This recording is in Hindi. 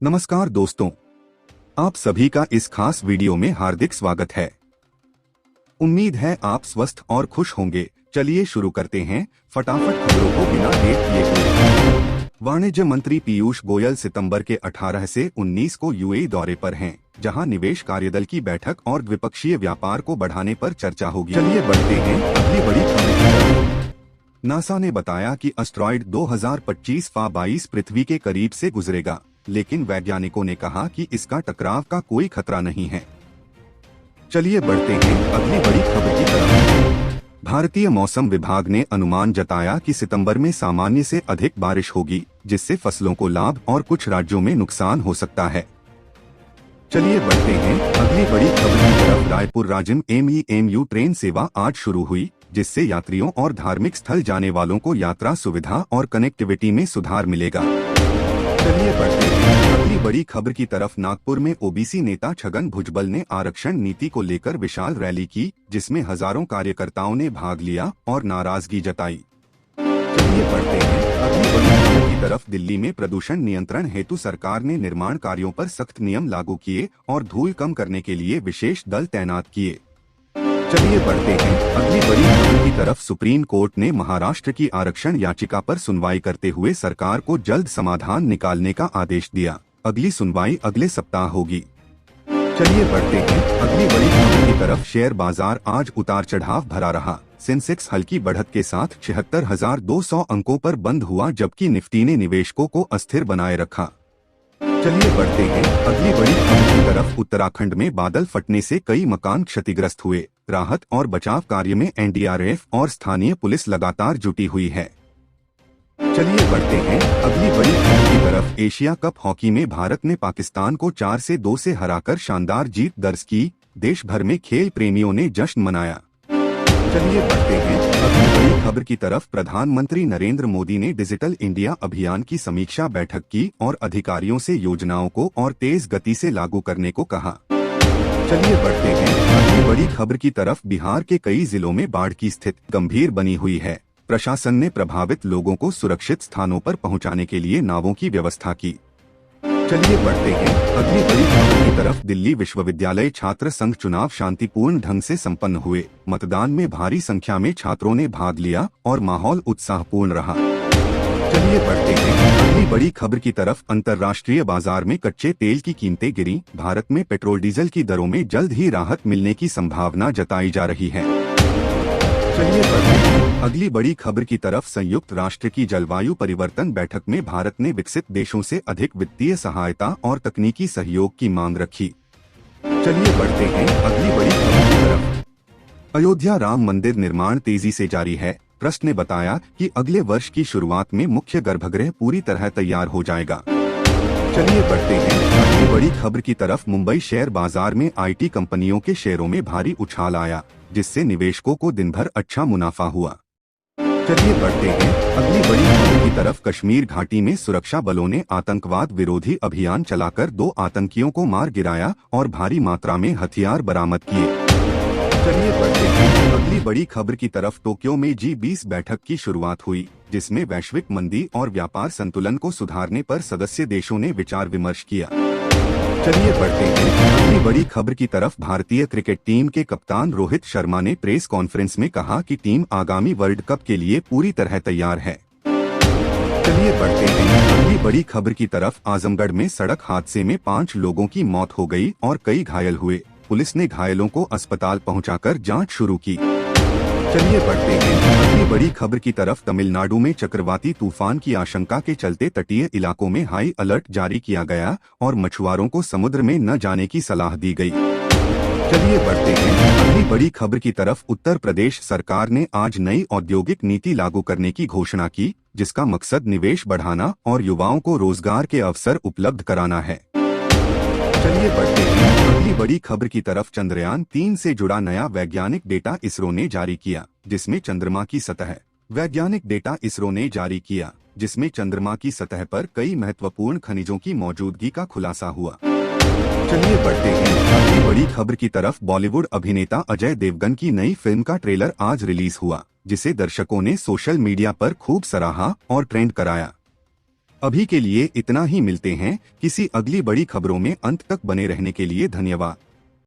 नमस्कार दोस्तों, आप सभी का इस खास वीडियो में हार्दिक स्वागत है। उम्मीद है आप स्वस्थ और खुश होंगे। चलिए शुरू करते हैं फटाफट खबरों को बिना देर किए हुए। वाणिज्य मंत्री पीयूष गोयल सितंबर के 18 से 19 को यूएई दौरे पर हैं, जहां निवेश कार्यदल की बैठक और द्विपक्षीय व्यापार को बढ़ाने पर चर्चा होगी। चलिए बढ़ते हैं अगली बड़ी खबर की तरफ। नासा ने बताया कि एस्टेरॉयड 2025 FA22 पृथ्वी के करीब से गुजरेगा, लेकिन वैज्ञानिकों ने कहा कि इसका टकराव का कोई खतरा नहीं है। चलिए बढ़ते हैं अगली बड़ी खबर की तरफ। भारतीय मौसम विभाग ने अनुमान जताया कि सितंबर में सामान्य से अधिक बारिश होगी, जिससे फसलों को लाभ और कुछ राज्यों में नुकसान हो सकता है। चलिए बढ़ते हैं अगली बड़ी खबर की तरफ। रायपुर राजिम MEMU ट्रेन सेवा आज शुरू हुई, जिससे यात्रियों और धार्मिक स्थल जाने वालों को यात्रा सुविधा और कनेक्टिविटी में सुधार मिलेगा। चलिए बढ़ते हैं अगली बड़ी खबर की तरफ। नागपुर में ओबीसी नेता छगन भुजबल ने आरक्षण नीति को लेकर विशाल रैली की, जिसमें हजारों कार्यकर्ताओं ने भाग लिया और नाराजगी जताई। चलिए बढ़ते हैं अगली बड़ी खबर की तरफ। दिल्ली में प्रदूषण नियंत्रण हेतु सरकार ने निर्माण कार्यों पर सख्त नियम लागू किए और धूल कम करने के लिए विशेष दल तैनात किए। चलिए बढ़ते हैं अगली बड़ी खबर की तरफ। सुप्रीम कोर्ट ने महाराष्ट्र की आरक्षण याचिका पर सुनवाई करते हुए सरकार को जल्द समाधान निकालने का आदेश दिया। अगली सुनवाई अगले सप्ताह होगी। चलिए बढ़ते हैं अगली बड़ी खबर की तरफ। शेयर बाजार आज उतार चढ़ाव भरा रहा। सेंसेक्स हल्की बढ़त के साथ 76,200 अंकों पर बंद हुआ, जबकि निफ्टी ने निवेशकों को अस्थिर बनाए रखा। चलिए बढ़ते हैं अगली बड़ी खबर की तरफ। उत्तराखंड में बादल फटने से कई मकान क्षतिग्रस्त हुए। राहत और बचाव कार्य में NDRF और स्थानीय पुलिस लगातार जुटी हुई है। चलिए बढ़ते हैं अगली बड़ी खबर की तरफ। एशिया कप हॉकी में भारत ने पाकिस्तान को 4-2 से हराकर शानदार जीत दर्ज की। देश भर में खेल प्रेमियों ने जश्न मनाया। चलिए बढ़ते हैं अगली बड़ी खबर की तरफ। प्रधानमंत्री नरेंद्र मोदी ने डिजिटल इंडिया अभियान की समीक्षा बैठक की और अधिकारियों से योजनाओं को और तेज गति से लागू करने को कहा। चलिए बढ़ते हैं अगली बड़ी खबर की तरफ। बिहार के कई जिलों में बाढ़ की स्थिति गंभीर बनी हुई है। प्रशासन ने प्रभावित लोगों को सुरक्षित स्थानों पर पहुंचाने के लिए नावों की व्यवस्था की। चलिए बढ़ते हैं अगली बड़ी खबर की तरफ। दिल्ली विश्वविद्यालय छात्र संघ चुनाव शांतिपूर्ण ढंग से संपन्न हुए। मतदान में भारी संख्या में छात्रों ने भाग लिया और माहौल उत्साहपूर्ण रहा। चलिए बढ़ते हैं अगली बड़ी खबर की तरफ। अंतर्राष्ट्रीय बाजार में कच्चे तेल की कीमतें गिरी। भारत में पेट्रोल डीजल की दरों में जल्द ही राहत मिलने की संभावना जताई जा रही है। चलिए बढ़ते हैं अगली बड़ी खबर की तरफ। संयुक्त राष्ट्र की जलवायु परिवर्तन बैठक में भारत ने विकसित देशों से अधिक वित्तीय सहायता और तकनीकी सहयोग की मांग रखी। चलिए बढ़ते हैं अगली बड़ी खबर की तरफ। अयोध्या राम मंदिर निर्माण तेजी से जारी है। ट्रस्ट ने बताया कि अगले वर्ष की शुरुआत में मुख्य गर्भगृह पूरी तरह तैयार हो जाएगा। चलिए बढ़ते हैं अगली बड़ी खबर की तरफ। मुंबई शेयर बाजार में IT कंपनियों के शेयरों में भारी उछाल आया, जिससे निवेशकों को दिन भर अच्छा मुनाफा हुआ। चलिए बढ़ते हैं अगली बड़ी खबर की तरफ। कश्मीर घाटी में सुरक्षा बलों ने आतंकवाद विरोधी अभियान चलाकर 2 आतंकियों को मार गिराया और भारी मात्रा में हथियार बरामद किए। चलिए बढ़ते हैं अगली बड़ी खबर की तरफ। टोक्यो में G20 बैठक की शुरुआत हुई, जिसमें वैश्विक मंदी और व्यापार संतुलन को सुधारने पर सदस्य देशों ने विचार विमर्श किया। चलिए बढ़ते हैं अगली बड़ी खबर की तरफ। भारतीय क्रिकेट टीम के कप्तान रोहित शर्मा ने प्रेस कॉन्फ्रेंस में कहा कि टीम आगामी वर्ल्ड कप के लिए पूरी तरह तैयार है। चलिए बढ़ते हैं अगली बड़ी खबर की तरफ। आजमगढ़ में सड़क हादसे में 5 लोगों की मौत हो गई और कई घायल हुए। पुलिस ने घायलों को अस्पताल पहुंचाकर जांच शुरू की। चलिए बढ़ते हैं अगली बड़ी खबर की तरफ। तमिलनाडु में चक्रवाती तूफान की आशंका के चलते तटीय इलाकों में हाई अलर्ट जारी किया गया और मछुआरों को समुद्र में न जाने की सलाह दी गई। चलिए बढ़ते हैं अगली बड़ी खबर की तरफ। उत्तर प्रदेश सरकार ने आज नई औद्योगिक नीति लागू करने की घोषणा की, जिसका मकसद निवेश बढ़ाना और युवाओं को रोजगार के अवसर उपलब्ध कराना है। चलिए बढ़ते हैं अगली बड़ी खबर की तरफ। चंद्रयान 3 से जुड़ा नया वैज्ञानिक डेटा इसरो ने जारी किया, जिसमें चंद्रमा की सतह पर कई महत्वपूर्ण खनिजों की मौजूदगी का खुलासा हुआ। चलिए बढ़ते हैं अगली बड़ी खबर की तरफ। बॉलीवुड अभिनेता अजय देवगन की नई फिल्म का ट्रेलर आज रिलीज हुआ, जिसे दर्शकों ने सोशल मीडिया पर खूब सराहा और ट्रेंड कराया। अभी के लिए इतना ही, मिलते हैं किसी अगली बड़ी खबरों में। अंत तक बने रहने के लिए धन्यवाद।